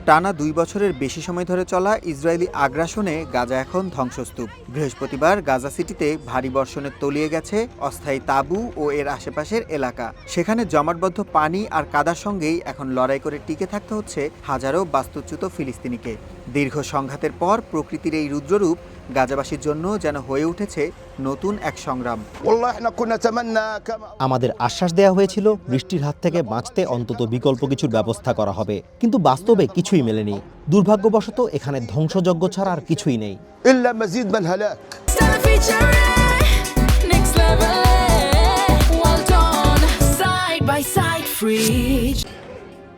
টানা 2 বছরের বেশি সময় ধরে চলা ইসরায়েলি আগ্রাসনে গাজা এখন ধ্বংসস্তূপ। বৃহস্পতিবার গাজা সিটিতে ভারী বর্ষণে তলিয়ে গেছে অস্থায়ী তাঁবু ও এর আশেপাশের এলাকা। সেখানে জমাটবদ্ধ পানি আর কাদার সঙ্গেই এখন লড়াই করে টিকে থাকতে হচ্ছে হাজারো বাস্তুচ্যুত ফিলিস্তিনিকে। দীর্ঘ সংঘাতের পর প্রকৃতির এই রুদ্ররূপ গাজাবাসীর জন্য যেন হয়ে উঠেছে নতুন এক সংগ্রাম। আমাদের আশ্বাস দেওয়া হয়েছিল বৃষ্টির হাত থেকে বাঁচতে অন্তত বিকল্প কিছুর ব্যবস্থা করা হবে, কিন্তু বাস্তবে কিছুই মেলেনি। দুর্ভাগ্যবশত এখানে ধ্বংসযজ্ঞ ছাড়া আর কিছুই নেই।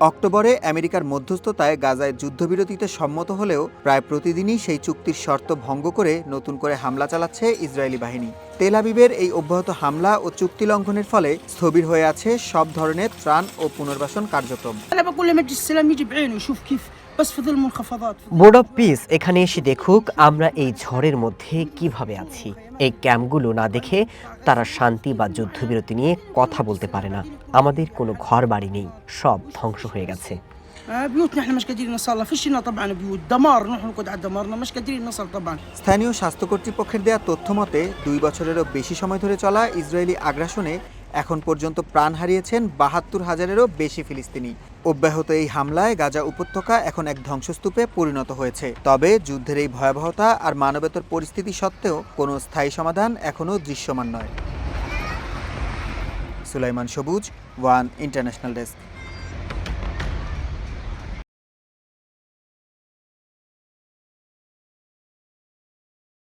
অক্টোবরে আমেরিকার মধ্যস্থতায় গাজায় যুদ্ধবিরতিতে সম্মত হলেও প্রায় প্রতিদিনই সেই চুক্তির শর্ত ভঙ্গ করে নতুন করে হামলা চালাচ্ছে ইসরায়েলি বাহিনী। তেল আবিবের এই অব্যাহত হামলা ও চুক্তি লঙ্ঘনের ফলে স্থবির হয়ে আছে সব ধরনের ত্রাণ ও পুনর্বাসন কার্যক্রম। বোর্ড অব পিস এখানে এসে দেখুক আমরা এই ঝড়ের মধ্যে কিভাবে আছি। এই ক্যাম্পগুলো না দেখে তারা শান্তি বা যুদ্ধবিরতি নিয়ে কথা বলতে পারে না। আমাদের কোনো ঘর বাড়ি নেই, সব ধ্বংস হয়ে গেছে। স্থানীয় স্বাস্থ্য কর্তৃপক্ষের দেয়া তথ্য মতে 2 বছরেরও বেশি সময় ধরে চলা ইসরায়েলি আগ্রাসনে এখন পর্যন্ত প্রাণ হারিয়েছেন 72,000-এরও বেশি ফিলিস্তিনি। অব্যাহত এই হামলায় গাজা উপত্যকা এখন এক ধ্বংসস্তূপে পরিণত হয়েছে। তবে যুদ্ধের এই ভয়াবহতা আর মানবেতর পরিস্থিতি সত্ত্বেও কোনো স্থায়ী সমাধান এখনও দৃশ্যমান নয়। সুলাইমান সবুজ, ওয়ান ইন্টারন্যাশনাল ডেস্ক।